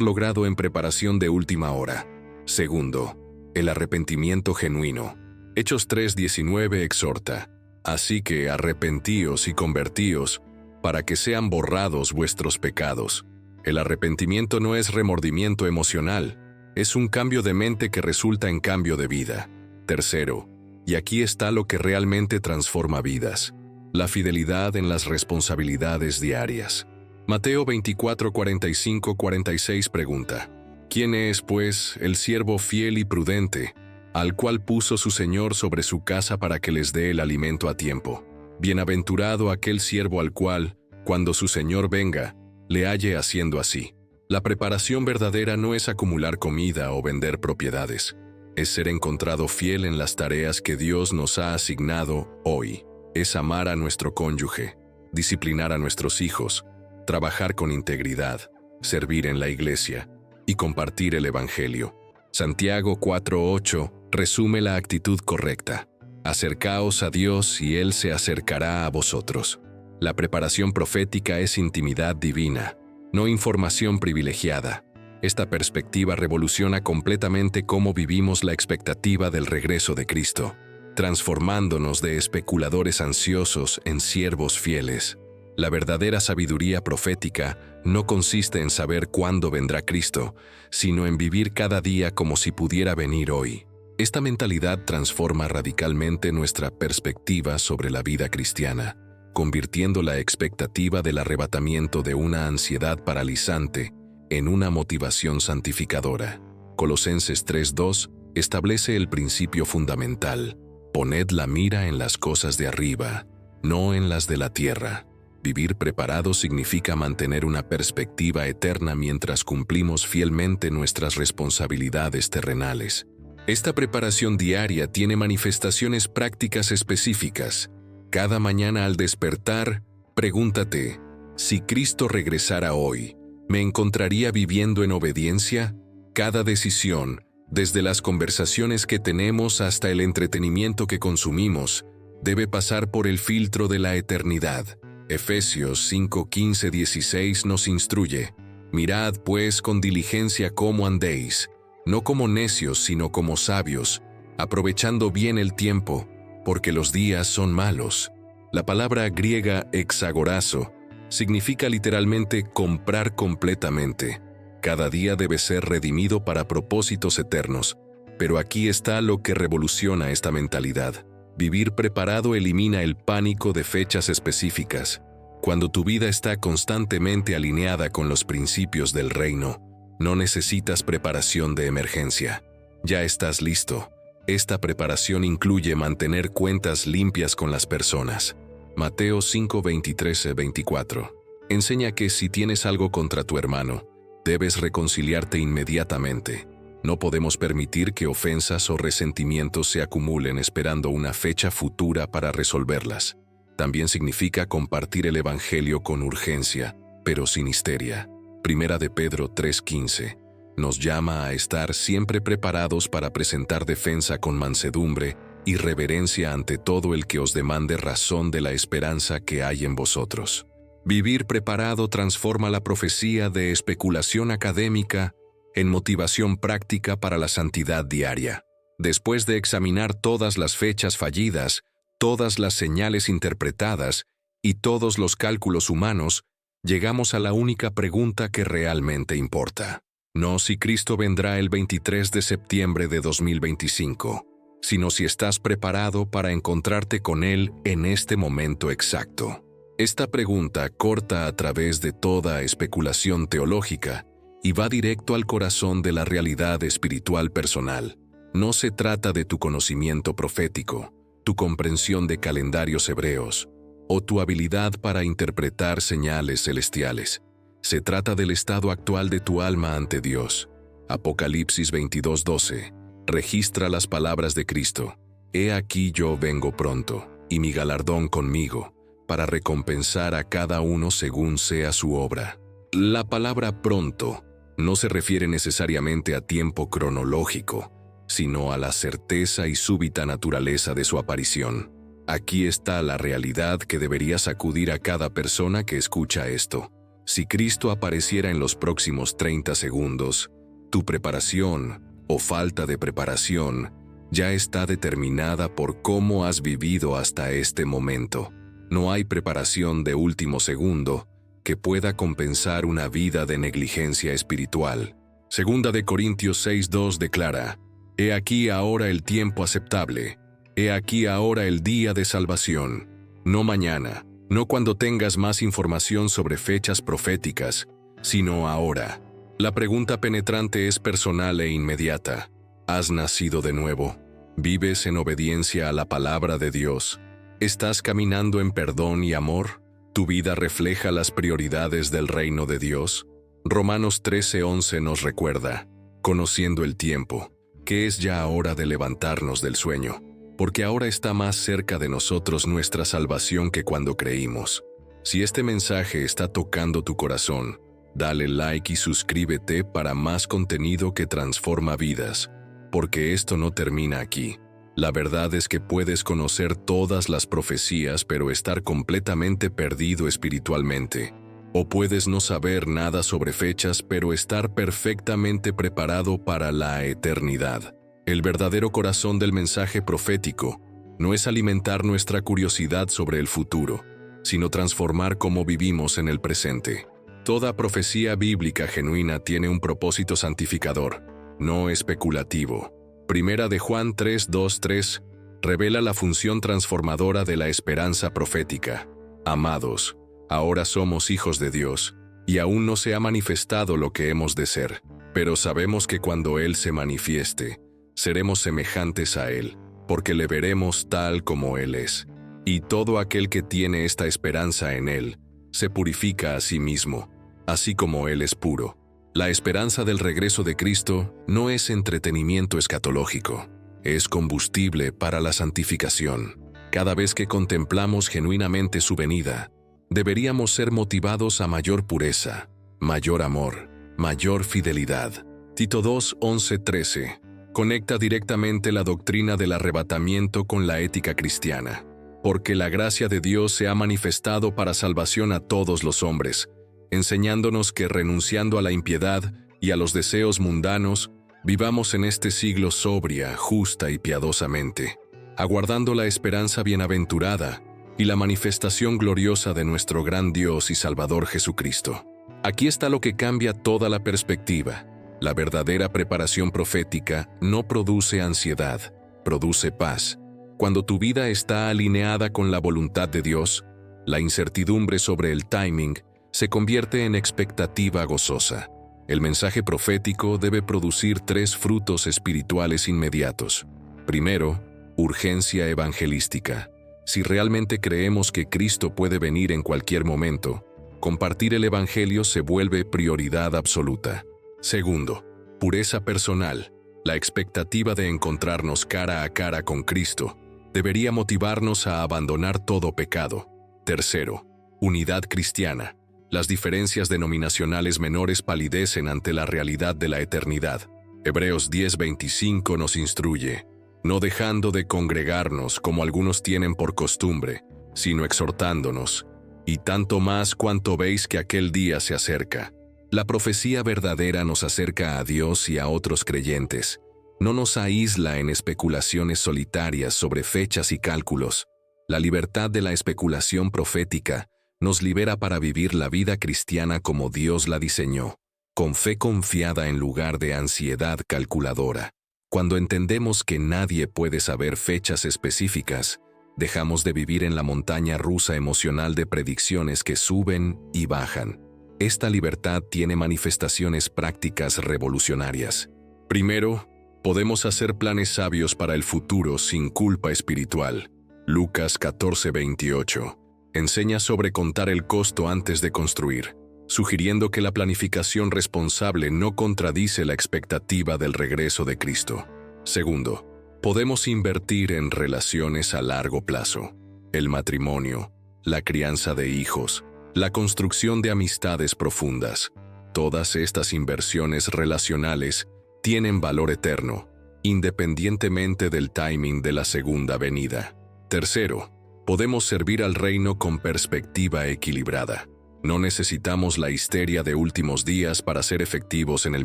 logrado en preparación de última hora. Segundo, el arrepentimiento genuino. Hechos 3:19 exhorta: «Así que arrepentíos y convertíos, para que sean borrados vuestros pecados». El arrepentimiento no es remordimiento emocional, es un cambio de mente que resulta en cambio de vida. Tercero, y aquí está lo que realmente transforma vidas: la fidelidad en las responsabilidades diarias. Mateo 24, 45, 46 pregunta: ¿Quién es, pues, el siervo fiel y prudente, al cual puso su señor sobre su casa para que les dé el alimento a tiempo? Bienaventurado aquel siervo al cual, cuando su señor venga, le halle haciendo así. La preparación verdadera no es acumular comida o vender propiedades. Es ser encontrado fiel en las tareas que Dios nos ha asignado hoy. Es amar a nuestro cónyuge, disciplinar a nuestros hijos, trabajar con integridad, servir en la iglesia y compartir el Evangelio. Santiago 4:8 resume la actitud correcta: «Acercaos a Dios y Él se acercará a vosotros». La preparación profética es intimidad divina, no información privilegiada. Esta perspectiva revoluciona completamente cómo vivimos la expectativa del regreso de Cristo, transformándonos de especuladores ansiosos en siervos fieles. La verdadera sabiduría profética no consiste en saber cuándo vendrá Cristo, sino en vivir cada día como si pudiera venir hoy. Esta mentalidad transforma radicalmente nuestra perspectiva sobre la vida cristiana, convirtiendo la expectativa del arrebatamiento de una ansiedad paralizante en una motivación santificadora. Colosenses 3:2 establece el principio fundamental: poned la mira en las cosas de arriba, no en las de la tierra. Vivir preparado significa mantener una perspectiva eterna mientras cumplimos fielmente nuestras responsabilidades terrenales. Esta preparación diaria tiene manifestaciones prácticas específicas. Cada mañana al despertar, pregúntate: si Cristo regresara hoy, ¿me encontraría viviendo en obediencia? Cada decisión, desde las conversaciones que tenemos hasta el entretenimiento que consumimos, debe pasar por el filtro de la eternidad. Efesios 5, 15, 16 nos instruye: mirad pues con diligencia cómo andéis, no como necios sino como sabios, aprovechando bien el tiempo, porque los días son malos. La palabra griega exagorazo significa literalmente comprar completamente. Cada día debe ser redimido para propósitos eternos, pero aquí está lo que revoluciona esta mentalidad. Vivir preparado elimina el pánico de fechas específicas. Cuando tu vida está constantemente alineada con los principios del reino, no necesitas preparación de emergencia. Ya estás listo. Esta preparación incluye mantener cuentas limpias con las personas. Mateo 5, 23-24 enseña que si tienes algo contra tu hermano, debes reconciliarte inmediatamente. No podemos permitir que ofensas o resentimientos se acumulen esperando una fecha futura para resolverlas. También significa compartir el Evangelio con urgencia, pero sin histeria. Primera de Pedro 3:15 nos llama a estar siempre preparados para presentar defensa con mansedumbre y reverencia ante todo el que os demande razón de la esperanza que hay en vosotros. Vivir preparado transforma la profecía de especulación académica en motivación práctica para la santidad diaria. Después de examinar todas las fechas fallidas, todas las señales interpretadas y todos los cálculos humanos, llegamos a la única pregunta que realmente importa. No si Cristo vendrá el 23 de septiembre de 2025, sino si estás preparado para encontrarte con Él en este momento exacto. Esta pregunta corta a través de toda especulación teológica y va directo al corazón de la realidad espiritual personal. No se trata de tu conocimiento profético, tu comprensión de calendarios hebreos o tu habilidad para interpretar señales celestiales. Se trata del estado actual de tu alma ante Dios. Apocalipsis 22:12 registra las palabras de Cristo: «He aquí yo vengo pronto, y mi galardón conmigo, para recompensar a cada uno según sea su obra». La palabra pronto no se refiere necesariamente a tiempo cronológico, sino a la certeza y súbita naturaleza de su aparición. Aquí está la realidad que debería sacudir a cada persona que escucha esto. Si Cristo apareciera en los próximos 30 segundos, tu preparación o falta de preparación ya está determinada por cómo has vivido hasta este momento. No hay preparación de último segundo que pueda compensar una vida de negligencia espiritual. Segunda de Corintios 6:2 declara: «He aquí ahora el tiempo aceptable, he aquí ahora el día de salvación». No mañana, no cuando tengas más información sobre fechas proféticas, sino ahora. La pregunta penetrante es personal e inmediata. ¿Has nacido de nuevo? ¿Vives en obediencia a la palabra de Dios? ¿Estás caminando en perdón y amor? ¿Tu vida refleja las prioridades del reino de Dios? Romanos 13:11 nos recuerda: «Conociendo el tiempo, que es ya hora de levantarnos del sueño, porque ahora está más cerca de nosotros nuestra salvación que cuando creímos». Si este mensaje está tocando tu corazón, dale like y suscríbete para más contenido que transforma vidas, porque esto no termina aquí. La verdad es que puedes conocer todas las profecías pero estar completamente perdido espiritualmente. O puedes no saber nada sobre fechas pero estar perfectamente preparado para la eternidad. El verdadero corazón del mensaje profético no es alimentar nuestra curiosidad sobre el futuro, sino transformar cómo vivimos en el presente. Toda profecía bíblica genuina tiene un propósito santificador, no especulativo. Primera de Juan 3:2-3 revela la función transformadora de la esperanza profética. Amados, ahora somos hijos de Dios, y aún no se ha manifestado lo que hemos de ser, pero sabemos que cuando Él se manifieste, seremos semejantes a Él, porque le veremos tal como Él es. Y todo aquel que tiene esta esperanza en Él, se purifica a sí mismo, así como Él es puro. La esperanza del regreso de Cristo no es entretenimiento escatológico, es combustible para la santificación. Cada vez que contemplamos genuinamente su venida, deberíamos ser motivados a mayor pureza, mayor amor, mayor fidelidad. Tito 2:11-13 conecta directamente la doctrina del arrebatamiento con la ética cristiana. Porque la gracia de Dios se ha manifestado para salvación a todos los hombres, enseñándonos que renunciando a la impiedad y a los deseos mundanos, vivamos en este siglo sobria, justa y piadosamente, aguardando la esperanza bienaventurada y la manifestación gloriosa de nuestro gran Dios y Salvador Jesucristo. Aquí está lo que cambia toda la perspectiva. La verdadera preparación profética no produce ansiedad, produce paz. Cuando tu vida está alineada con la voluntad de Dios, la incertidumbre sobre el timing se convierte en expectativa gozosa. El mensaje profético debe producir 3 frutos espirituales inmediatos. Primero, urgencia evangelística. Si realmente creemos que Cristo puede venir en cualquier momento, compartir el Evangelio se vuelve prioridad absoluta. Segundo, pureza personal. La expectativa de encontrarnos cara a cara con Cristo debería motivarnos a abandonar todo pecado. Tercero, unidad cristiana. Las diferencias denominacionales menores palidecen ante la realidad de la eternidad. Hebreos 10:25 nos instruye: no dejando de congregarnos como algunos tienen por costumbre, sino exhortándonos, y tanto más cuanto veis que aquel día se acerca. La profecía verdadera nos acerca a Dios y a otros creyentes. No nos aísla en especulaciones solitarias sobre fechas y cálculos. La libertad de la especulación profética nos libera para vivir la vida cristiana como Dios la diseñó, con fe confiada en lugar de ansiedad calculadora. Cuando entendemos que nadie puede saber fechas específicas, dejamos de vivir en la montaña rusa emocional de predicciones que suben y bajan. Esta libertad tiene manifestaciones prácticas revolucionarias. Primero, podemos hacer planes sabios para el futuro sin culpa espiritual. Lucas 14:28 enseña sobre contar el costo antes de construir, sugiriendo que la planificación responsable no contradice la expectativa del regreso de Cristo. Segundo, podemos invertir en relaciones a largo plazo. El matrimonio, la crianza de hijos, la construcción de amistades profundas. Todas estas inversiones relacionales tienen valor eterno, independientemente del timing de la segunda venida. Tercero, podemos servir al reino con perspectiva equilibrada. No necesitamos la histeria de últimos días para ser efectivos en el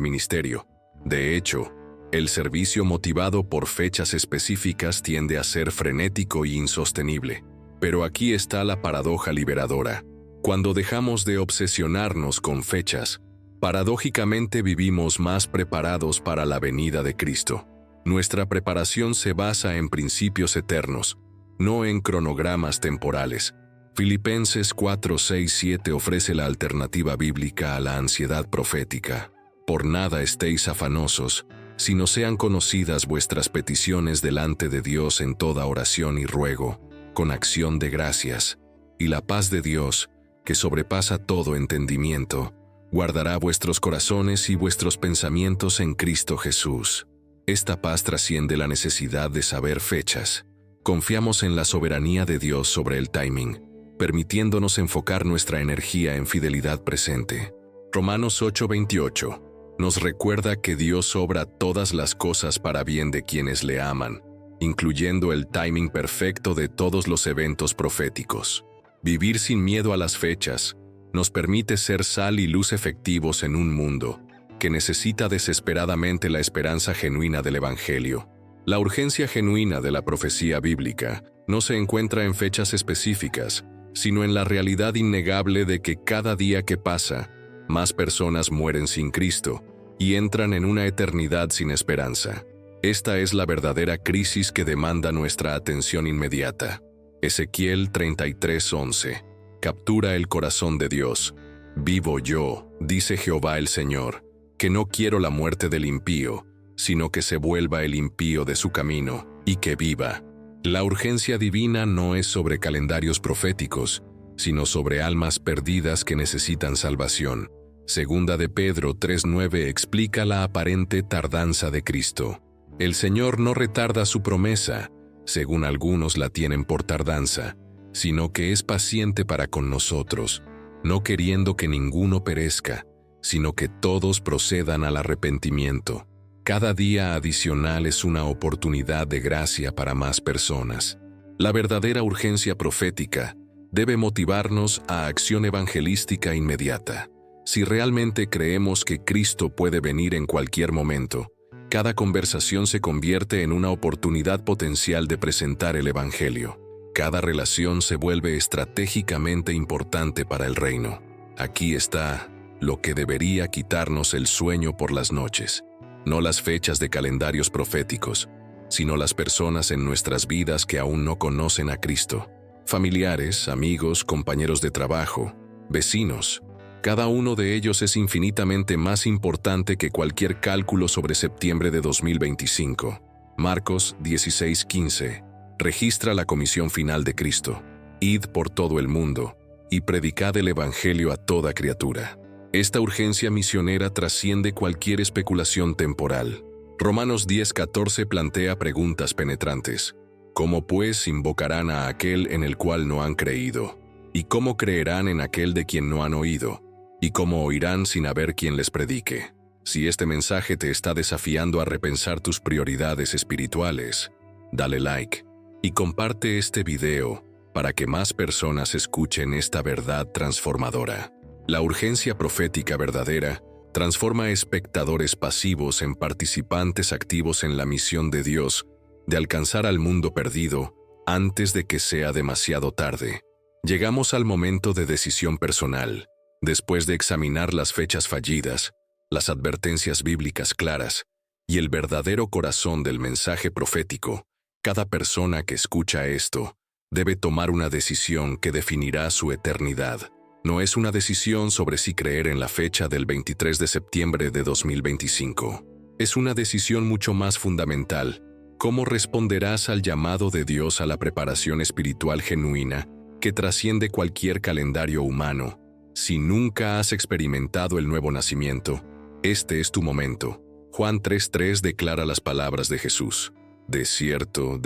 ministerio. De hecho, el servicio motivado por fechas específicas tiende a ser frenético e insostenible. Pero aquí está la paradoja liberadora. Cuando dejamos de obsesionarnos con fechas, paradójicamente vivimos más preparados para la venida de Cristo. Nuestra preparación se basa en principios eternos, no en cronogramas temporales. Filipenses 4:6-7 ofrece la alternativa bíblica a la ansiedad profética. Por nada estéis afanosos, sino sean conocidas vuestras peticiones delante de Dios en toda oración y ruego, con acción de gracias, y la paz de Dios, que sobrepasa todo entendimiento, guardará vuestros corazones y vuestros pensamientos en Cristo Jesús. Esta paz trasciende la necesidad de saber fechas. Confiamos en la soberanía de Dios sobre el timing, permitiéndonos enfocar nuestra energía en fidelidad presente. Romanos 8:28 nos recuerda que Dios obra todas las cosas para bien de quienes le aman, incluyendo el timing perfecto de todos los eventos proféticos. Vivir sin miedo a las fechas nos permite ser sal y luz efectivos en un mundo que necesita desesperadamente la esperanza genuina del Evangelio. La urgencia genuina de la profecía bíblica no se encuentra en fechas específicas, sino en la realidad innegable de que cada día que pasa, más personas mueren sin Cristo y entran en una eternidad sin esperanza. Esta es la verdadera crisis que demanda nuestra atención inmediata. Ezequiel 33:11 captura el corazón de Dios. Vivo yo, dice Jehová el Señor, que no quiero la muerte del impío, sino que se vuelva el impío de su camino, y que viva. La urgencia divina no es sobre calendarios proféticos, sino sobre almas perdidas que necesitan salvación. Segunda de Pedro 3:9 explica la aparente tardanza de Cristo. El Señor no retarda su promesa, según algunos la tienen por tardanza, sino que es paciente para con nosotros, no queriendo que ninguno perezca, sino que todos procedan al arrepentimiento. Cada día adicional es una oportunidad de gracia para más personas. La verdadera urgencia profética debe motivarnos a acción evangelística inmediata. Si realmente creemos que Cristo puede venir en cualquier momento, cada conversación se convierte en una oportunidad potencial de presentar el Evangelio. Cada relación se vuelve estratégicamente importante para el reino. Aquí está lo que debería quitarnos el sueño por las noches. No las fechas de calendarios proféticos, sino las personas en nuestras vidas que aún no conocen a Cristo. Familiares, amigos, compañeros de trabajo, vecinos. Cada uno de ellos es infinitamente más importante que cualquier cálculo sobre septiembre de 2025. Marcos 16:15 registra la comisión final de Cristo. Id por todo el mundo y predicad el Evangelio a toda criatura. Esta urgencia misionera trasciende cualquier especulación temporal. Romanos 10:14 plantea preguntas penetrantes. ¿Cómo pues invocarán a aquel en el cual no han creído? ¿Y cómo creerán en aquel de quien no han oído? ¿Y cómo oirán sin haber quien les predique? Si este mensaje te está desafiando a repensar tus prioridades espirituales, dale like y comparte este video para que más personas escuchen esta verdad transformadora. La urgencia profética verdadera transforma espectadores pasivos en participantes activos en la misión de Dios de alcanzar al mundo perdido antes de que sea demasiado tarde. Llegamos al momento de decisión personal, después de examinar las fechas fallidas, las advertencias bíblicas claras y el verdadero corazón del mensaje profético. Cada persona que escucha esto debe tomar una decisión que definirá su eternidad. No es una decisión sobre si creer en la fecha del 23 de septiembre de 2025. Es una decisión mucho más fundamental. ¿Cómo responderás al llamado de Dios a la preparación espiritual genuina que trasciende cualquier calendario humano? Si nunca has experimentado el nuevo nacimiento, este es tu momento. Juan 3:3 declara las palabras de Jesús. De cierto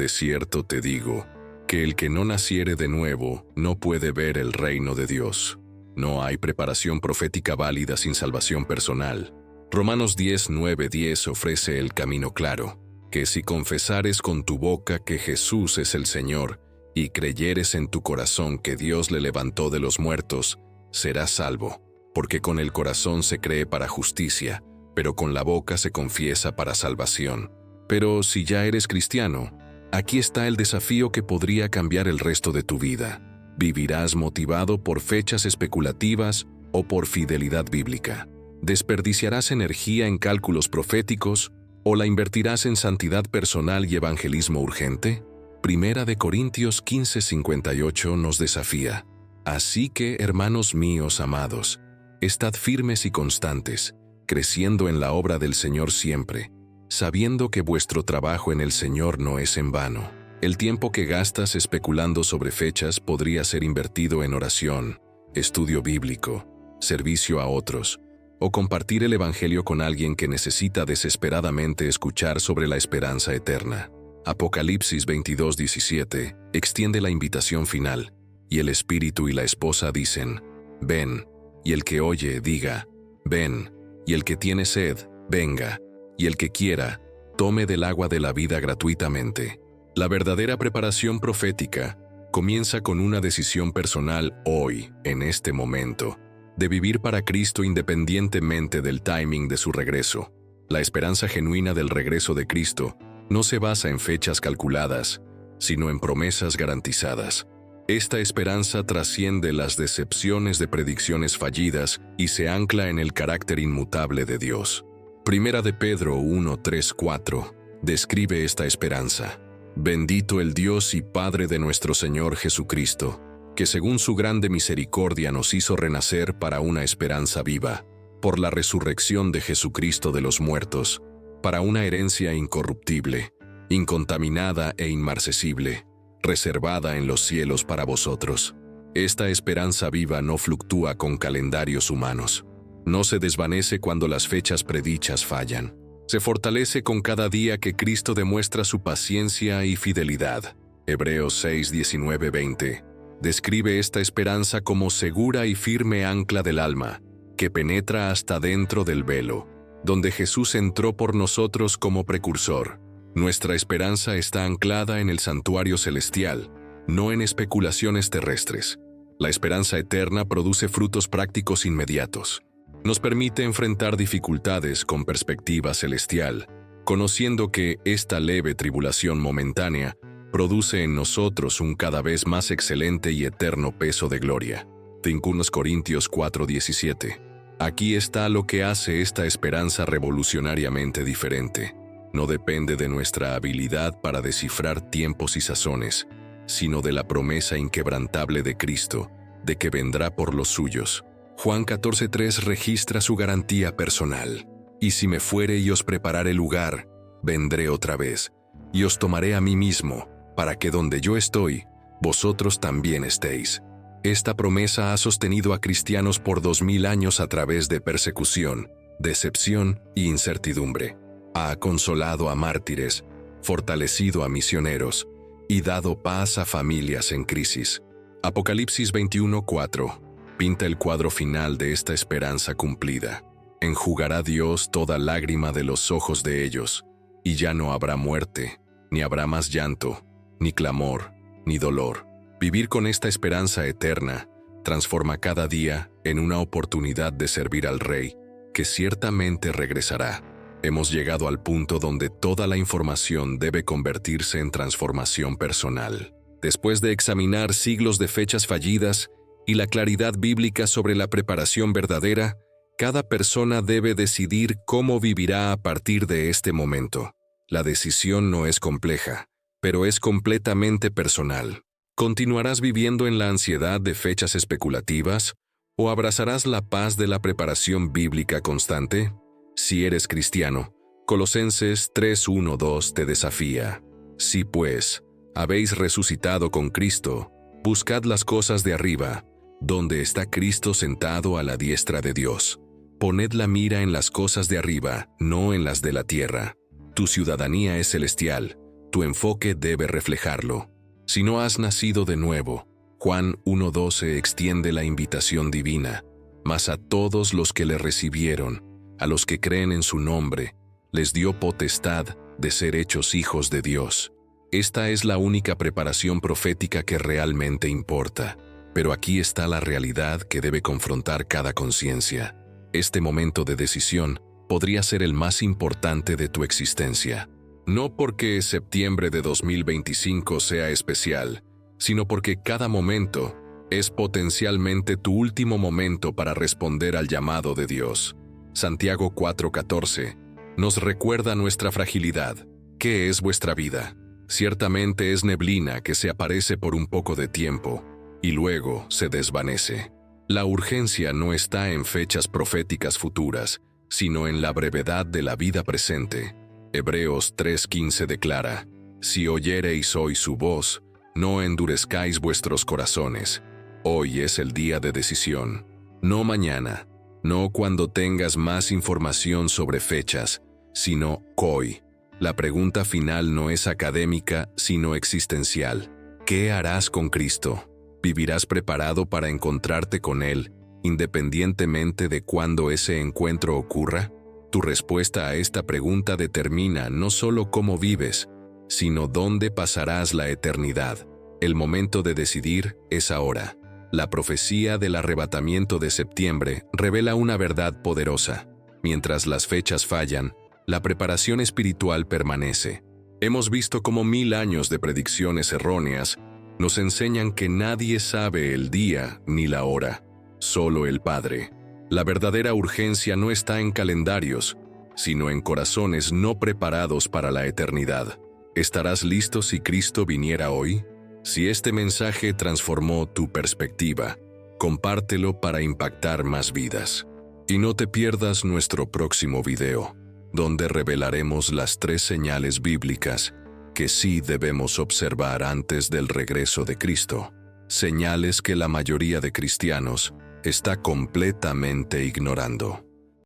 te digo, que el que no naciere de nuevo no puede ver el reino de Dios. No hay preparación profética válida sin salvación personal. Romanos 10:9-10 ofrece el camino claro, que si confesares con tu boca que Jesús es el Señor y creyeres en tu corazón que Dios le levantó de los muertos, serás salvo, porque con el corazón se cree para justicia, pero con la boca se confiesa para salvación. Pero si ya eres cristiano, aquí está el desafío que podría cambiar el resto de tu vida. ¿Vivirás motivado por fechas especulativas o por fidelidad bíblica? ¿Desperdiciarás energía en cálculos proféticos o la invertirás en santidad personal y evangelismo urgente? Primera de Corintios 15:58 nos desafía. Así que, hermanos míos amados, estad firmes y constantes, creciendo en la obra del Señor siempre, sabiendo que vuestro trabajo en el Señor no es en vano. El tiempo que gastas especulando sobre fechas podría ser invertido en oración, estudio bíblico, servicio a otros, o compartir el Evangelio con alguien que necesita desesperadamente escuchar sobre la esperanza eterna. Apocalipsis 22:17 extiende la invitación final, y el Espíritu y la esposa dicen, ven, y el que oye diga, ven, y el que tiene sed, venga, y el que quiera, tome del agua de la vida gratuitamente. La verdadera preparación profética comienza con una decisión personal hoy, en este momento, de vivir para Cristo independientemente del timing de su regreso. La esperanza genuina del regreso de Cristo no se basa en fechas calculadas, sino en promesas garantizadas. Esta esperanza trasciende las decepciones de predicciones fallidas y se ancla en el carácter inmutable de Dios. Primera de Pedro 1:3-4 describe esta esperanza. Bendito el Dios y Padre de nuestro Señor Jesucristo, que según su grande misericordia nos hizo renacer para una esperanza viva, por la resurrección de Jesucristo de los muertos, para una herencia incorruptible, incontaminada e inmarcesible, reservada en los cielos para vosotros. Esta esperanza viva no fluctúa con calendarios humanos. No se desvanece cuando las fechas predichas fallan. Se fortalece con cada día que Cristo demuestra su paciencia y fidelidad. Hebreos 6:19-20 describe esta esperanza como segura y firme ancla del alma, que penetra hasta dentro del velo, donde Jesús entró por nosotros como precursor. Nuestra esperanza está anclada en el santuario celestial, no en especulaciones terrestres. La esperanza eterna produce frutos prácticos inmediatos. Nos permite enfrentar dificultades con perspectiva celestial, conociendo que esta leve tribulación momentánea produce en nosotros un cada vez más excelente y eterno peso de gloria. 1 Corintios 4:17. Aquí está lo que hace esta esperanza revolucionariamente diferente. No depende de nuestra habilidad para descifrar tiempos y sazones, sino de la promesa inquebrantable de Cristo, de que vendrá por los suyos. Juan 14:3 registra su garantía personal. Y si me fuere y os preparare lugar, vendré otra vez, y os tomaré a mí mismo, para que donde yo estoy, vosotros también estéis. Esta promesa ha sostenido a cristianos por 2000 años a través de persecución, decepción y incertidumbre. Ha consolado a mártires, fortalecido a misioneros y dado paz a familias en crisis. Apocalipsis 21:4 pinta el cuadro final de esta esperanza cumplida. Enjugará Dios toda lágrima de los ojos de ellos, y ya no habrá muerte, ni habrá más llanto, ni clamor, ni dolor. Vivir con esta esperanza eterna transforma cada día en una oportunidad de servir al Rey, que ciertamente regresará. Hemos llegado al punto donde toda la información debe convertirse en transformación personal. Después de examinar siglos de fechas fallidas y la claridad bíblica sobre la preparación verdadera, cada persona debe decidir cómo vivirá a partir de este momento. La decisión no es compleja, pero es completamente personal. ¿Continuarás viviendo en la ansiedad de fechas especulativas o abrazarás la paz de la preparación bíblica constante? Si eres cristiano, Colosenses 3:1-2 te desafía. Si pues habéis resucitado con Cristo, buscad las cosas de arriba, donde está Cristo sentado a la diestra de Dios. Poned la mira en las cosas de arriba, no en las de la tierra. Tu ciudadanía es celestial, tu enfoque debe reflejarlo. Si no has nacido de nuevo, Juan 1:12 extiende la invitación divina, mas a todos los que le recibieron, a los que creen en su nombre, les dio potestad de ser hechos hijos de Dios. Esta es la única preparación profética que realmente importa. Pero aquí está la realidad que debe confrontar cada conciencia. Este momento de decisión podría ser el más importante de tu existencia. No porque septiembre de 2025 sea especial, sino porque cada momento es potencialmente tu último momento para responder al llamado de Dios. Santiago 4:14 nos recuerda nuestra fragilidad. ¿Qué es vuestra vida? Ciertamente es neblina que se aparece por un poco de tiempo y luego se desvanece. La urgencia no está en fechas proféticas futuras, sino en la brevedad de la vida presente. Hebreos 3:15 declara: Si oyereis hoy su voz, no endurezcáis vuestros corazones. Hoy es el día de decisión, no mañana, no cuando tengas más información sobre fechas, sino hoy. La pregunta final no es académica, sino existencial. ¿Qué harás con Cristo? ¿Vivirás preparado para encontrarte con Él, independientemente de cuándo ese encuentro ocurra? Tu respuesta a esta pregunta determina no solo cómo vives, sino dónde pasarás la eternidad. El momento de decidir es ahora. La profecía del arrebatamiento de septiembre revela una verdad poderosa. Mientras las fechas fallan, la preparación espiritual permanece. Hemos visto cómo 1000 años de predicciones erróneas nos enseñan que nadie sabe el día ni la hora, solo el Padre. La verdadera urgencia no está en calendarios, sino en corazones no preparados para la eternidad. ¿Estarás listo si Cristo viniera hoy? Si este mensaje transformó tu perspectiva, compártelo para impactar más vidas. Y no te pierdas nuestro próximo video, donde revelaremos las 3 señales bíblicas que sí debemos observar antes del regreso de Cristo. Señales que la mayoría de cristianos está completamente ignorando.